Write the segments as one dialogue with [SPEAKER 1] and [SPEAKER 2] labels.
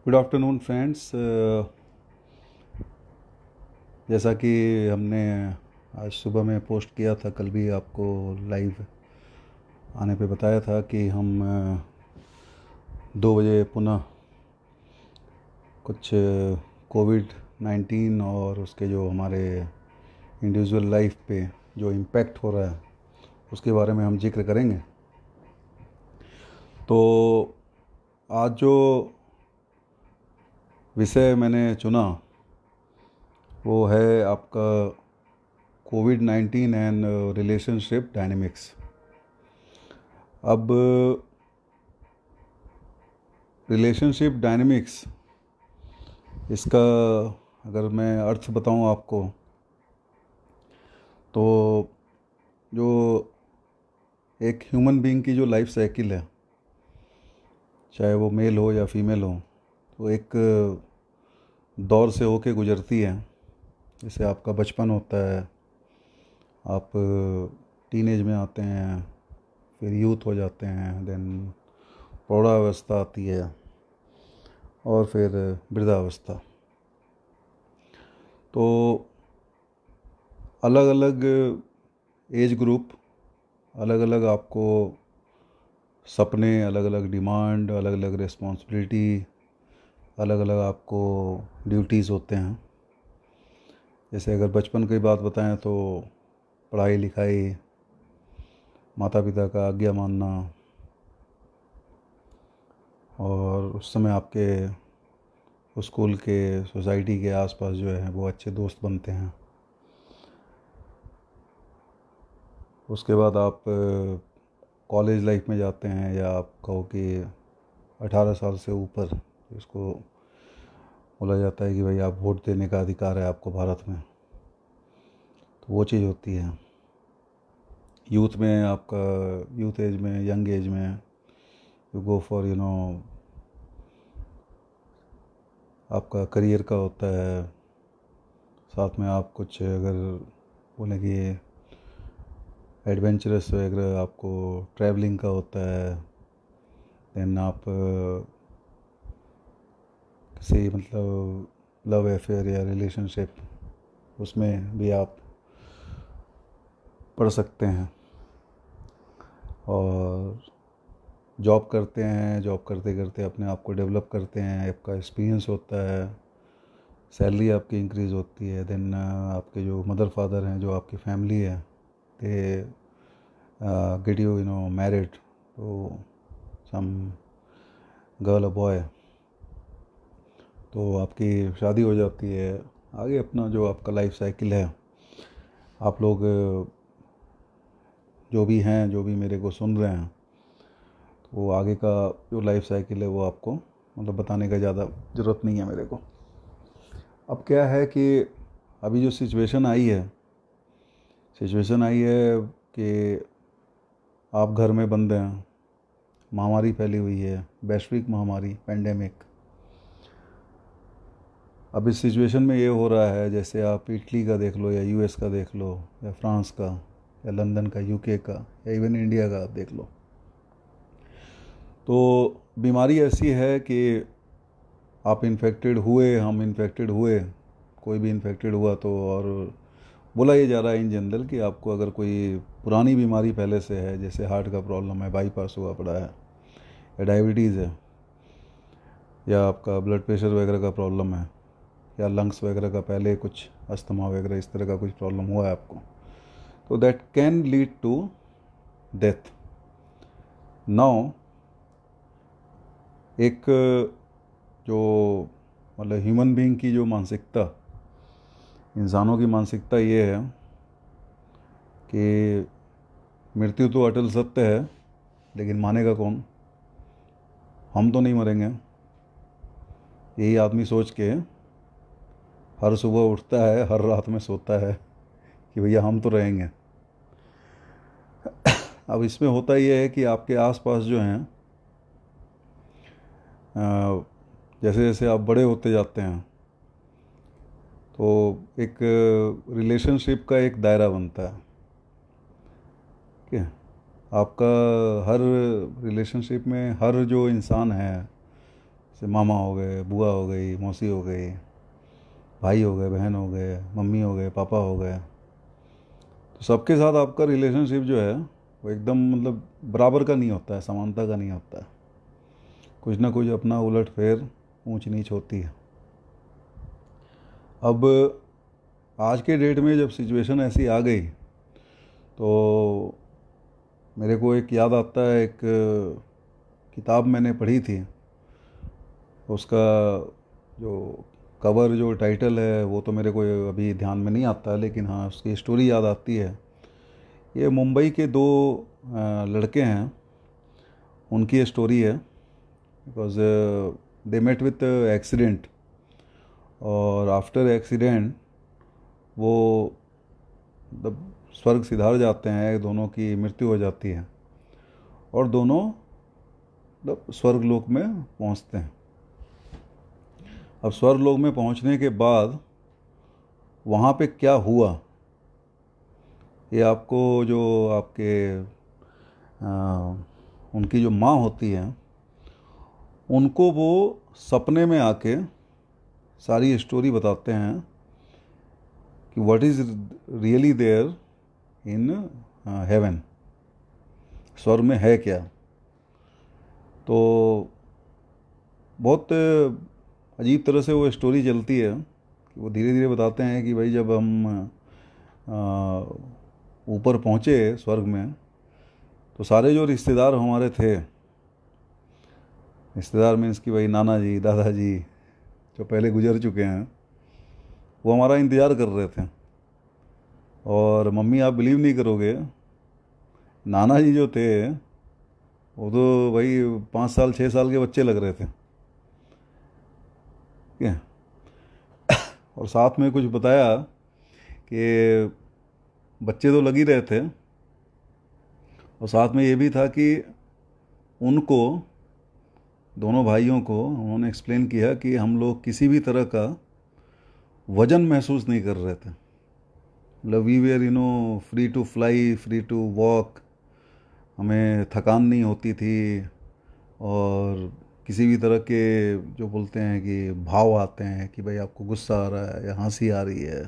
[SPEAKER 1] Good afternoon friends. जैसा कि हमने आज सुबह में पोस्ट किया था, कल भी आपको लाइव आने पे बताया था कि हम 2 बजे पुनः कुछ कोविड-19 और उसके जो हमारे इंडिविजुअल लाइफ पे जो इम्पैक्ट हो रहा है उसके बारे में हम जिक्र करेंगे। तो आज जो विषय मैंने चुना वो है आपका कोविड-19 एंड रिलेशनशिप डायनेमिक्स। अब रिलेशनशिप डायनेमिक्स, इसका अगर मैं अर्थ बताऊं आपको, तो जो एक ह्यूमन बीइंग की जो लाइफ साइकिल है, चाहे वो मेल हो या फीमेल हो, तो एक दौर से होके गुजरती है। जैसे आपका बचपन होता है, आप टीनेज में आते हैं, फिर यूथ हो जाते हैं, देन प्रौढ़ावस्था आती है और फिर वृद्धावस्था। तो अलग अलग एज ग्रुप, अलग अलग आपको सपने, अलग अलग डिमांड, अलग अलग रिस्पॉन्सिबिलिटी, अलग अलग आपको ड्यूटीज़ होते हैं। जैसे अगर बचपन की बात बताएं तो पढ़ाई लिखाई, माता पिता का आज्ञा मानना, और उस समय आपके स्कूल के, सोसाइटी के आसपास जो है वो अच्छे दोस्त बनते हैं। उसके बाद आप कॉलेज लाइफ में जाते हैं, या आप कहो कि 18 साल से ऊपर, इसको बोला जाता है कि भाई आप वोट देने का अधिकार है आपको भारत में, तो वो चीज़ होती है। यूथ में आपका, यूथ एज में, यंग एज में यू गो फॉर आपका करियर का होता है। साथ में आप कुछ अगर बोले कि एडवेंचरस वगैरह, आपको ट्रैवलिंग का होता है। देन आप किसी मतलब लव अफेयर या रिलेशनशिप, उसमें भी आप पढ़ सकते हैं। और जॉब करते हैं, जॉब करते करते अपने आप को डेवलप करते हैं, आपका एक्सपीरियंस होता है, सैलरी आपकी इंक्रीज़ होती है। देन आपके जो मदर फादर हैं, जो आपकी फैमिली है, they get you married to some girl a boy, तो आपकी शादी हो जाती है। आगे अपना जो आपका लाइफ साइकिल है, आप लोग जो भी हैं, जो भी मेरे को सुन रहे हैं, तो वो आगे का जो लाइफ साइकिल है वो आपको मतलब बताने का ज़्यादा ज़रूरत नहीं है मेरे को। अब क्या है कि अभी जो सिचुएशन आई है कि आप घर में बंद हैं, महामारी फैली हुई है, वैश्विक महामारी, पेंडेमिक। अब इस सिचुएशन में ये हो रहा है, जैसे आप इटली का देख लो, या यूएस का देख लो, या फ्रांस का, या लंदन का, यूके का, या इवन इंडिया का आप देख लो, तो बीमारी ऐसी है कि आप इन्फेक्टेड हुए, हम इन्फेक्टेड हुए, कोई भी इन्फेक्टेड हुआ तो, और बोला ये जा रहा है इन जनरल कि आपको अगर कोई पुरानी बीमारी पहले से है, जैसे हार्ट का प्रॉब्लम है, बाईपास हुआ पड़ा है, या डायबिटीज़ है, या आपका ब्लड प्रेशर वगैरह का प्रॉब्लम है, या लंग्स वगैरह का पहले कुछ अस्थमा वगैरह इस तरह का कुछ प्रॉब्लम हुआ है आपको, तो that can lead to death. Now एक जो मतलब ह्यूमन बीइंग की जो मानसिकता, इंसानों की मानसिकता ये है कि मृत्यु तो अटल सत्य है, लेकिन मानेगा कौन? हम तो नहीं मरेंगे। यही आदमी सोच के हर सुबह उठता है, हर रात में सोता है कि भैया हम तो रहेंगे। अब इसमें होता ये है कि आपके आसपास जो हैं, जैसे जैसे आप बड़े होते जाते हैं, तो एक रिलेशनशिप का एक दायरा बनता है कि आपका हर रिलेशनशिप में हर जो इंसान है, जैसे मामा हो गए, बुआ हो गई, मौसी हो गई, भाई हो गए, बहन हो गए, मम्मी हो गए, पापा हो गए। तो सबके साथ आपका रिलेशनशिप जो है वो एकदम मतलब बराबर का नहीं होता है, समानता का नहीं होता है। कुछ ना कुछ अपना उलट फेर, ऊंच नीच होती है। अब आज के डेट में जब सिचुएशन ऐसी आ गई तो मेरे को एक याद आता है, एक किताब मैंने पढ़ी थी। उसका जो कवर, जो टाइटल है, वो तो मेरे को अभी ध्यान में नहीं आता, लेकिन हाँ उसकी स्टोरी याद आती है। ये मुंबई के दो लड़के हैं, उनकी स्टोरी है। Because they met with accident, और आफ्टर एक्सीडेंट वो मतलब स्वर्ग सिधार जाते हैं, दोनों की मृत्यु हो जाती है और दोनों मतलब स्वर्ग लोक में पहुंचते हैं। अब स्वर्ग लोक में पहुंचने के बाद वहाँ पे क्या हुआ, ये आपको जो आपके उनकी जो माँ होती है, उनको वो सपने में आके सारी स्टोरी बताते हैं कि what is really there in heaven, स्वर्ग में है क्या। तो बहुत अजीब तरह से वो स्टोरी चलती है कि वो धीरे धीरे बताते हैं कि भाई जब हम ऊपर पहुँचे स्वर्ग में, तो सारे जो रिश्तेदार हमारे थे, रिश्तेदार मीन्स कि भाई नाना जी, दादाजी जो पहले गुजर चुके हैं, वो हमारा इंतज़ार कर रहे थे। और मम्मी, आप बिलीव नहीं करोगे, नाना जी जो थे वो तो भाई 5 साल 6 साल के बच्चे लग रहे थे। ठीक है। और साथ में कुछ बताया कि बच्चे तो लग ही रहे थे, और साथ में ये भी था कि उनको, दोनों भाइयों को उन्होंने एक्सप्लेन किया कि हम लोग किसी भी तरह का वजन महसूस नहीं कर रहे थे। मतलब we were free to fly, free to walk, हमें थकान नहीं होती थी। और किसी भी तरह के जो बोलते हैं कि भाव आते हैं कि भाई आपको गुस्सा आ रहा है या हंसी आ रही है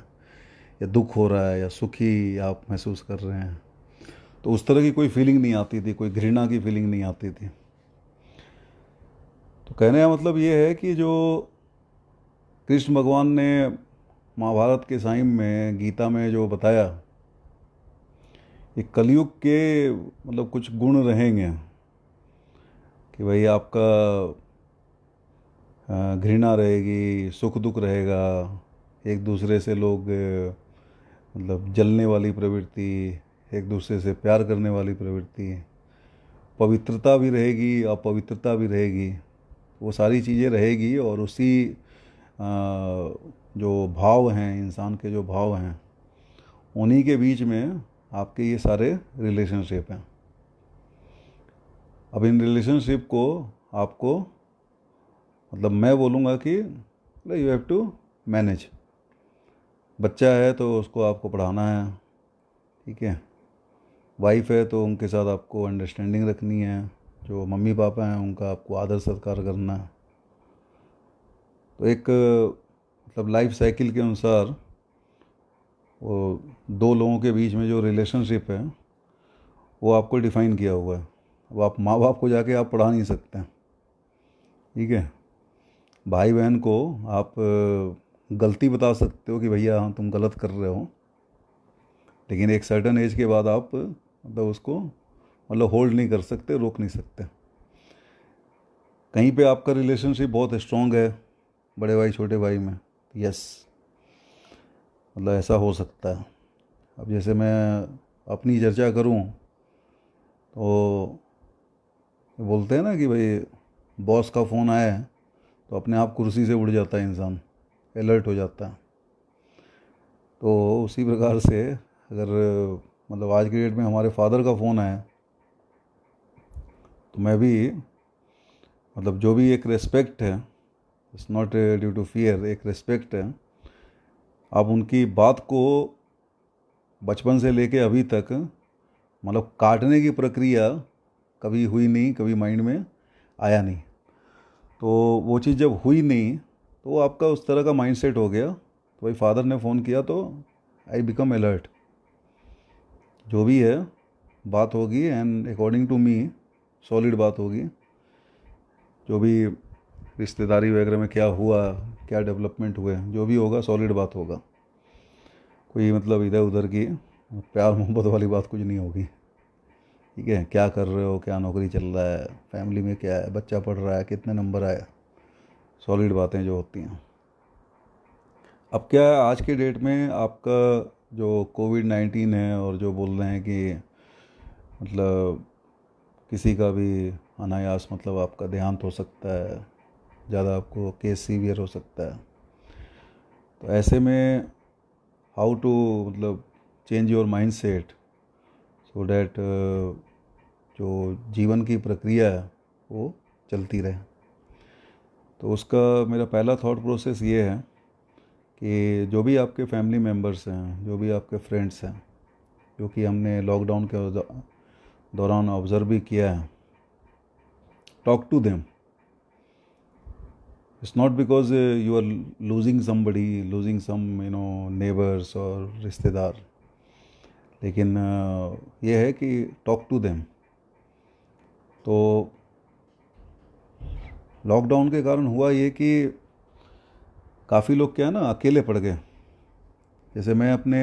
[SPEAKER 1] या दुख हो रहा है या सुखी आप महसूस कर रहे हैं, तो उस तरह की कोई फीलिंग नहीं आती थी, कोई घृणा की फीलिंग नहीं आती थी। तो कहने का मतलब ये है कि जो कृष्ण भगवान ने महाभारत के टाइम में, गीता में जो बताया, ये कलयुग के मतलब कुछ गुण रहेंगे कि भाई आपका घृणा रहेगी, सुख दुख रहेगा, एक दूसरे से लोग मतलब जलने वाली प्रवृत्ति, एक दूसरे से प्यार करने वाली प्रवृत्ति, पवित्रता भी रहेगी, अपवित्रता भी रहेगी, वो सारी चीज़ें रहेगी। और उसी जो भाव हैं, इंसान के जो भाव हैं, उन्हीं के बीच में आपके ये सारे रिलेशनशिप हैं। अब इन रिलेशनशिप को आपको मतलब मैं बोलूँगा कि यू हैव टू मैनेज। बच्चा है तो उसको आपको पढ़ाना है, ठीक है। वाइफ है तो उनके साथ आपको अंडरस्टैंडिंग रखनी है। जो मम्मी पापा हैं उनका आपको आदर सत्कार करना है। तो एक मतलब लाइफ साइकिल के अनुसार वो दो लोगों के बीच में जो रिलेशनशिप है वो आपको डिफ़ाइन किया हुआ है। अब आप माँ बाप को जाके आप पढ़ा नहीं सकते हैं, ठीक है। भाई बहन को आप गलती बता सकते हो कि भैया हाँ तुम गलत कर रहे हो, लेकिन एक सर्टन एज के बाद आप मतलब उसको मतलब होल्ड नहीं कर सकते, रोक नहीं सकते। कहीं पे आपका रिलेशनशिप बहुत स्ट्रांग है बड़े भाई छोटे भाई में, यस, मतलब ऐसा हो सकता है। अब जैसे मैं अपनी चर्चा करूं तो बोलते हैं ना कि भाई बॉस का फ़ोन आया है तो अपने आप कुर्सी से उड़ जाता है इंसान, अलर्ट हो जाता है। तो उसी प्रकार से अगर मतलब आज की डेट में हमारे फादर का फ़ोन आया तो मैं भी मतलब जो भी एक रेस्पेक्ट है, it's not due to fear, एक रेस्पेक्ट है। आप उनकी बात को बचपन से लेके अभी तक मतलब काटने की प्रक्रिया कभी हुई नहीं, कभी माइंड में आया नहीं। तो वो चीज़ जब हुई नहीं तो आपका उस तरह का माइंडसेट हो गया। तो भाई फादर ने फ़ोन किया तो आई बिकम अलर्ट, जो भी है बात होगी and according to me solid बात होगी। जो भी रिश्तेदारी वगैरह में क्या हुआ, क्या डेवलपमेंट हुए, जो भी होगा सॉलिड बात होगा। कोई मतलब इधर उधर की प्यार मोहब्बत वाली बात कुछ नहीं होगी। ठीक है, क्या कर रहे हो, क्या नौकरी चल रहा है, फैमिली में क्या है, बच्चा पढ़ रहा है, कितने नंबर आए, सॉलिड बातें जो होती हैं। अब क्या है, आज के डेट में आपका जो कोविड-19 है और जो बोल रहे हैं कि मतलब किसी का भी अनायास मतलब आपका देहांत हो सकता है, ज़्यादा आपको केस सीवियर हो सकता है। तो ऐसे में हाउ टू मतलब change your mind set so that जो जीवन की प्रक्रिया है वो चलती रहे। तो उसका मेरा पहला थॉट प्रोसेस ये है कि जो भी आपके फैमिली मेम्बर्स हैं, जो भी आपके फ्रेंड्स हैं, जो कि हमने लॉकडाउन के दौरान ऑब्ज़र्व भी किया है, talk to them. It's not because you are losing somebody, losing some neighbours और रिश्तेदार, लेकिन ये है कि टॉक टू देम। तो लॉकडाउन के कारण हुआ ये कि काफ़ी लोग क्या है ना अकेले पड़ गए। जैसे मैं अपने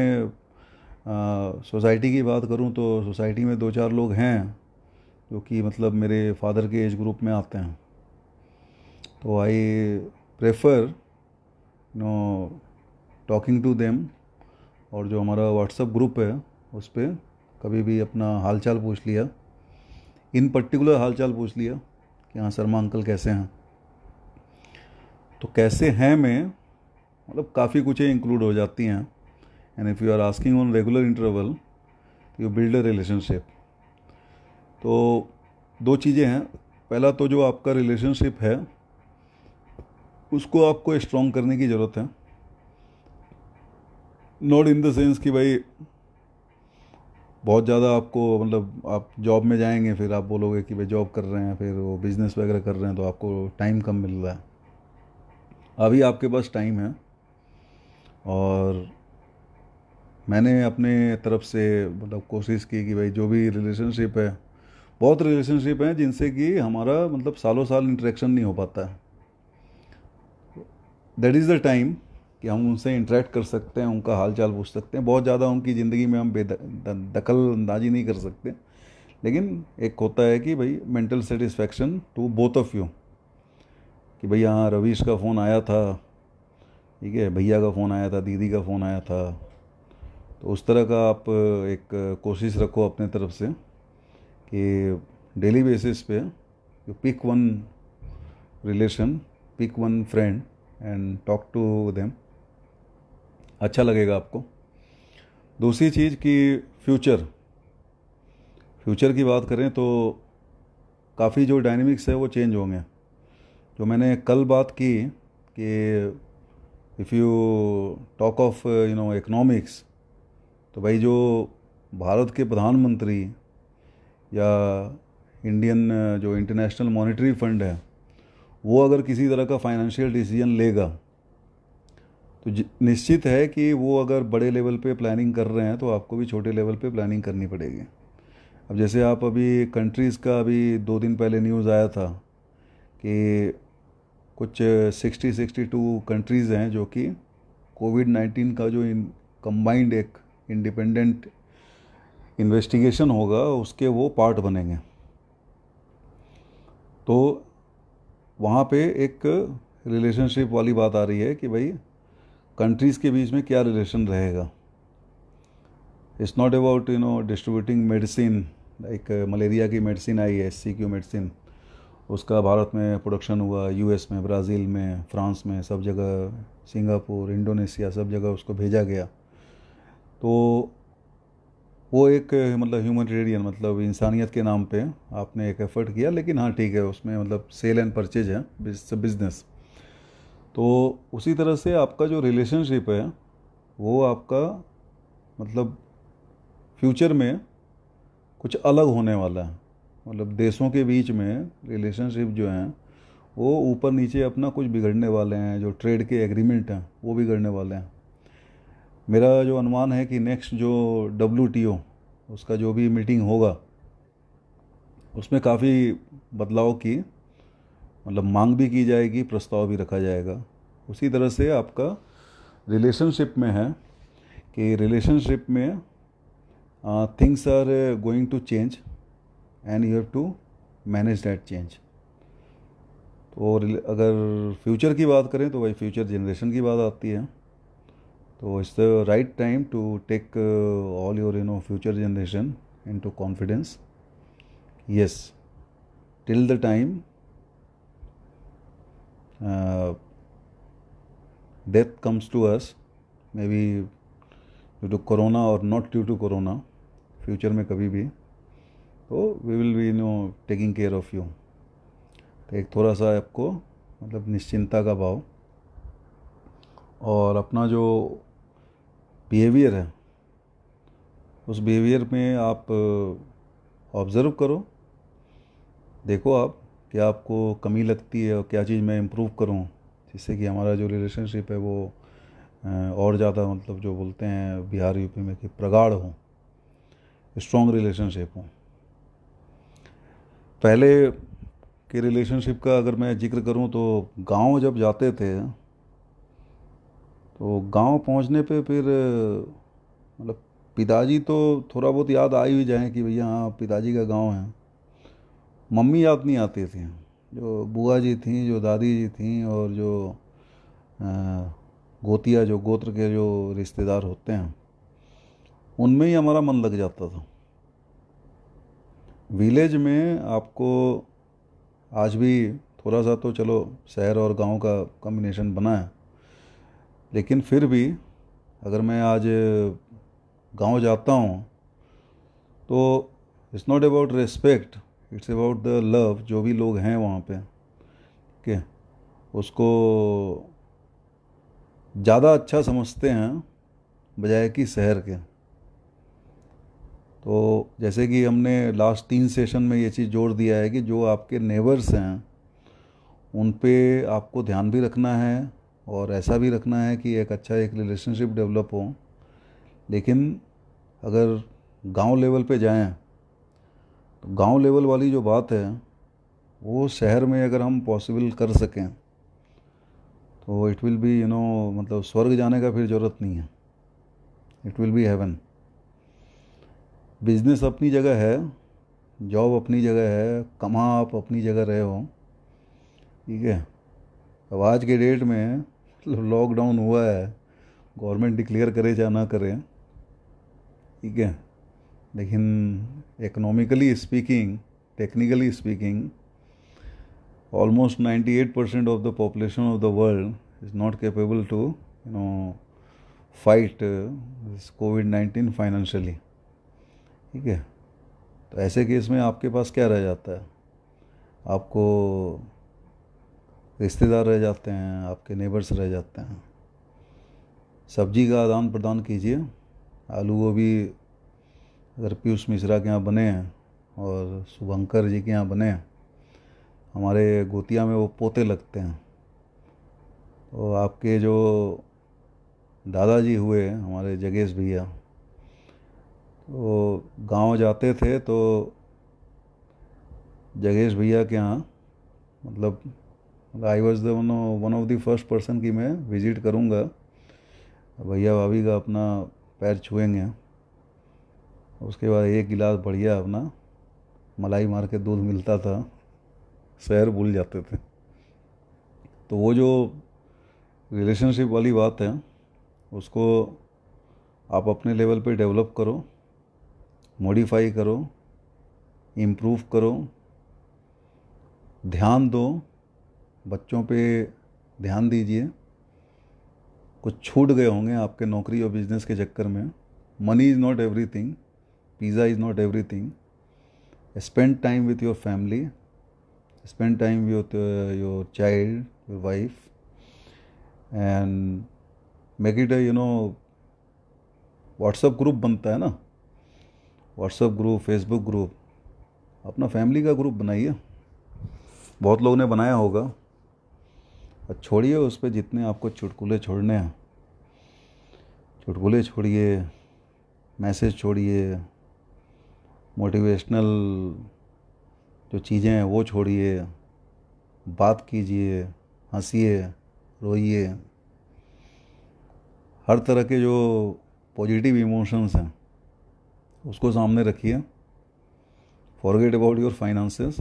[SPEAKER 1] सोसाइटी की बात करूं तो सोसाइटी में दो चार लोग हैं जो कि मतलब मेरे फादर के एज ग्रुप में आते हैं। तो I prefer no talking to them. और जो हमारा व्हाट्सएप ग्रुप है उस पर कभी भी अपना हालचाल पूछ लिया, इन पर्टिकुलर हालचाल पूछ लिया कि हाँ शर्मा अंकल कैसे हैं। तो कैसे हैं में मतलब काफ़ी कुछ इंक्लूड हो जाती हैं। And if you are asking on regular interval you build a relationship. तो दो चीज़ें हैं। पहला तो जो आपका रिलेशनशिप है उसको आपको स्ट्रॉन्ग करने की ज़रूरत है। नॉट इन द सेंस कि भाई बहुत ज़्यादा आपको मतलब आप जॉब में जाएंगे फिर आप बोलोगे कि भाई जॉब कर रहे हैं, फिर वो बिज़नेस वगैरह कर रहे हैं तो आपको टाइम कम मिल रहा है। अभी आपके पास टाइम है और मैंने अपने तरफ से मतलब कोशिश की कि भाई जो भी रिलेशनशिप है, बहुत रिलेशनशिप हैं जिनसे कि हमारा मतलब सालों साल इंटरेक्शन नहीं हो पाता है। दैट इज़ द टाइम कि हम उनसे इंटरेक्ट कर सकते हैं, उनका हाल चाल पूछ सकते हैं। बहुत ज़्यादा उनकी ज़िंदगी में हम दखल अंदाजी नहीं कर सकते, लेकिन एक होता है कि भाई mental satisfaction to both of you कि भाई हाँ रवीश का फ़ोन आया था, ठीक है, भैया का फ़ोन आया था, दीदी का फ़ोन आया था। तो उस तरह का आप एक कोशिश रखो अपने तरफ से कि डेली बेसिस पे you pick one relation, pick one friend and talk to them. अच्छा लगेगा आपको। दूसरी चीज़ कि फ्यूचर फ्यूचर की बात करें तो काफ़ी जो डायनेमिक्स है वो चेंज होंगे। जो मैंने कल बात की कि if you talk of economics, तो भाई जो भारत के प्रधानमंत्री या इंडियन जो इंटरनेशनल मॉनेटरी फंड है वो अगर किसी तरह का फाइनेंशियल डिसीजन लेगा तो निश्चित है कि वो अगर बड़े लेवल पे प्लानिंग कर रहे हैं तो आपको भी छोटे लेवल पे प्लानिंग करनी पड़ेगी। अब जैसे आप अभी कंट्रीज़ का अभी 2 दिन पहले न्यूज़ आया था कि कुछ 62 कंट्रीज़ हैं जो कि कोविड-19 का जो कंबाइंड एक इंडिपेंडेंट इन्वेस्टिगेशन होगा उसके वो पार्ट बनेंगे। तो वहाँ पे एक रिलेशनशिप वाली बात आ रही है कि भाई कंट्रीज़ के बीच में क्या रिलेशन रहेगा। It's not about distributing medicine. Like malaria की मेडिसिन आई है, SCQ मेडिसिन, उसका भारत में प्रोडक्शन हुआ, US में, ब्राज़ील में, फ्रांस में, सब जगह, सिंगापुर, इंडोनेशिया, सब जगह उसको भेजा गया। तो वो एक मतलब ह्यूमैनिटेरियन मतलब इंसानियत के नाम पे आपने एक एफ़र्ट किया, लेकिन हाँ ठीक है उसमें मतलब सेल एंड परचेज है, बिजनेस। तो उसी तरह से आपका जो रिलेशनशिप है वो आपका मतलब फ्यूचर में कुछ अलग होने वाला है। मतलब देशों के बीच में रिलेशनशिप जो हैं वो ऊपर नीचे अपना कुछ बिगड़ने वाले हैं, जो ट्रेड के एग्रीमेंट हैं वो बिगड़ने वाले हैं। मेरा जो अनुमान है कि नेक्स्ट जो WTO उसका जो भी मीटिंग होगा उसमें काफ़ी बदलाव की मतलब मांग भी की जाएगी, प्रस्ताव भी रखा जाएगा। उसी तरह से आपका रिलेशनशिप में है कि रिलेशनशिप में things are going to change and you have to manage that change. तो अगर फ्यूचर की बात करें तो भाई फ्यूचर जनरेशन की बात आती है, तो it's the right time to take all your future generation into confidence. Yes, till the time death comes to us, maybe due to corona or not due to corona, future में कभी भी, तो we will be taking care of you. तो एक थोड़ा सा आपको मतलब निश्चिंता का भाव, और अपना जो बिहेवियर है उस बिहेवियर में आप ऑब्ज़र्व करो, देखो आप क्या आपको कमी लगती है और क्या चीज़ मैं इम्प्रूव करूं जिससे कि हमारा जो रिलेशनशिप है वो और ज़्यादा मतलब जो बोलते हैं बिहार यूपी में कि प्रगाढ़ हो, स्ट्रॉन्ग रिलेशनशिप हो। पहले के रिलेशनशिप का अगर मैं जिक्र करूं तो गांव जब जाते थे तो गांव पहुंचने पे फिर मतलब पिताजी तो थोड़ा बहुत याद आ ही जाए कि भैया हाँ पिताजी का गांव है, मम्मी याद नहीं आती थी। जो बुआ जी थी, जो दादी जी थी, और जो गोतिया जो गोत्र के जो रिश्तेदार होते हैं उनमें ही हमारा मन लग जाता था। विलेज में आपको आज भी थोड़ा सा तो चलो शहर और गांव का कॉम्बिनेशन बना है, लेकिन फिर भी अगर मैं आज गांव जाता हूं तो it's not about respect, it's about the love. जो भी लोग हैं वहाँ पे ठीक है उसको ज़्यादा अच्छा समझते हैं बजाय कि शहर के। तो जैसे कि हमने लास्ट 3 सेशन में ये चीज़ जोड़ दिया है कि जो आपके नेबर्स हैं उन पे आपको ध्यान भी रखना है और ऐसा भी रखना है कि एक अच्छा एक रिलेशनशिप डेवलप हो। लेकिन अगर गांव लेवल पे जाएं तो गांव लेवल वाली जो बात है वो शहर में अगर हम पॉसिबल कर सकें तो इट विल बी मतलब स्वर्ग जाने का फिर ज़रूरत नहीं है, it will be heaven. Business अपनी जगह है, जॉब अपनी जगह है, कमा आप अपनी जगह रहे हो, ठीक है। अब आज के डेट में लॉकडाउन हुआ है, गवर्नमेंट डिक्लेयर करे या ना करे, ठीक है, लेकिन economically speaking, technically speaking, almost 98% of the population of the world is not capable to fight this COVID-19 financially, ठीक है। तो ऐसे केस में आपके पास क्या रह जाता है, आपको रिश्तेदार रह जाते हैं, आपके नेबर्स रह जाते हैं। सब्जी का आदान प्रदान कीजिए, आलू गोभी अगर पीयूष मिश्रा के यहाँ बने हैं और शुभंकर जी के यहाँ बने हैं, हमारे गोतिया में वो पोते लगते हैं। तो आपके जो दादाजी हुए हमारे जगेश भैया, तो गांव जाते थे तो जगेश भैया के यहाँ मतलब I was the one of the first person कि मैं विज़िट करूँगा, भैया भाभी का अपना पैर छुएंगे, उसके बाद एक गिलास बढ़िया अपना मलाई मार के दूध मिलता था, शहर भूल जाते थे। तो वो जो रिलेशनशिप वाली बात है उसको आप अपने लेवल पे डेवलप करो, मॉडिफाई करो, इम्प्रूव करो, ध्यान दो, बच्चों पे ध्यान दीजिए। कुछ छूट गए होंगे आपके नौकरी और बिजनेस के चक्कर में। Money is not everything, pizza is not everything. Spend time with your family, spend time with your child, your wife, and make it a WhatsApp group बनता है ना, व्हाट्सअप ग्रुप, फेसबुक ग्रुप, अपना family का group बनाइए। बहुत लोगों ने बनाया होगा, और छोड़िए उस पर जितने आपको चुटकुले छोड़ने हैं, चुटकुले छोड़िए, मैसेज छोड़िए, मोटिवेशनल जो चीज़ें हैं वो छोड़िए, बात कीजिए, हंसिए, रोइए। हर तरह के जो पॉजिटिव इमोशंस हैं उसको सामने रखिए। Forget about your finances.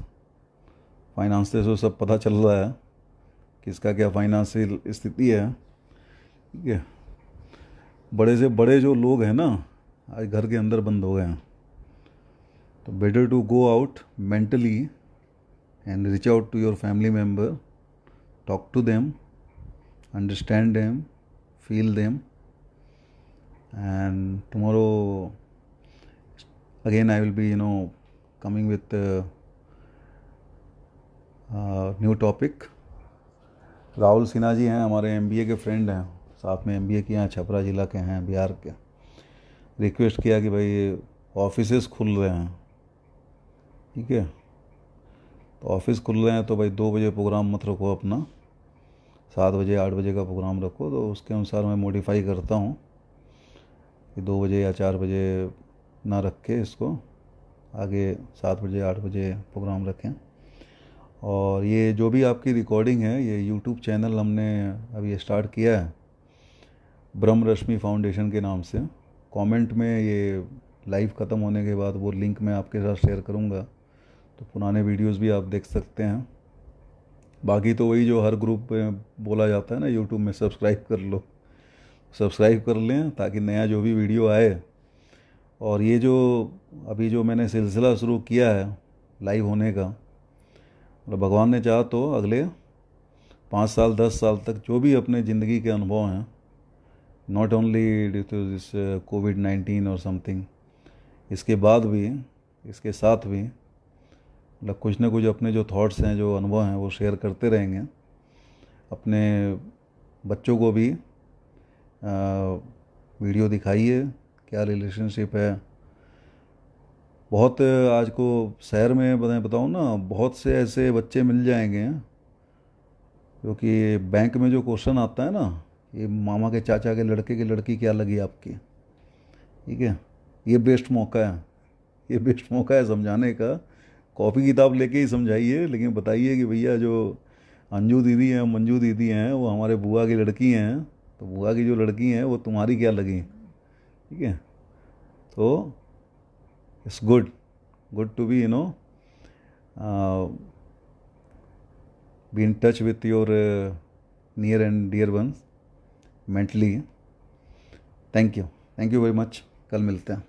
[SPEAKER 1] Finances तो सब पता चल रहा है किसका क्या फाइनेंशियल स्थिति है, ठीक है। बड़े से बड़े जो लोग हैं ना आज घर के अंदर बंद हो गए हैं, तो better to go out mentally and reach out to your family member, talk to them, understand them, feel them, and tomorrow again I will be coming with new topic. Rahul Sinha ji हैं, हमारे एमबीए के फ्रेंड हैं, साथ में MBA किए हैं, छपरा ज़िला के हैं, बिहार के। रिक्वेस्ट किया कि भाई ऑफिसेस खुल रहे हैं, ठीक है, तो ऑफिस खुल रहे हैं तो भाई 2 बजे प्रोग्राम मत रखो अपना, 7 बजे 8 बजे का प्रोग्राम रखो। तो उसके अनुसार मैं मॉडिफाई करता हूँ कि 2 बजे या 4 बजे ना रख के इसको आगे 7 बजे 8 बजे प्रोग्राम रखें। और ये जो भी आपकी रिकॉर्डिंग है, ये यूट्यूब चैनल हमने अभी स्टार्ट किया है ब्रह्म रश्मि फाउंडेशन के नाम से। कमेंट में ये लाइव ख़त्म होने के बाद वो लिंक मैं आपके साथ शेयर करूँगा, तो पुराने वीडियोस भी आप देख सकते हैं। बाकी तो वही जो हर ग्रुप में बोला जाता है ना यूट्यूब में, सब्सक्राइब कर लो, सब्सक्राइब कर लें ताकि नया जो भी वीडियो आए। और ये जो अभी जो मैंने सिलसिला शुरू किया है लाइव होने का, मतलब भगवान ने चाहा तो अगले 5 साल 10 साल तक जो भी अपने ज़िंदगी के अनुभव हैं, not only due to this कोविड-19 और समथिंग, इसके बाद भी, इसके साथ भी मतलब कुछ ना कुछ अपने जो थॉट्स हैं, जो अनुभव हैं, वो शेयर करते रहेंगे। अपने बच्चों को भी वीडियो दिखाइए क्या रिलेशनशिप है। बहुत आज को शहर में बताऊँ ना, बहुत से ऐसे बच्चे मिल जाएंगे क्योंकि बैंक में जो क्वेश्चन आता है ना, ये मामा के चाचा के लड़के की लड़की क्या लगी आपकी, ठीक है, ये बेस्ट मौका है, ये बेस्ट मौका है समझाने का। कॉपी किताब लेके ही समझाइए, लेकिन बताइए कि भैया जो अंजू दीदी हैं, मंजू दीदी हैं, वो हमारे बुआ की लड़की हैं, तो बुआ की जो लड़की हैं वो तुम्हारी क्या लगी, ठीक है। तो it's good to be be in touch with your near and dear ones mentally. Thank you very much. कल मिलते हैं।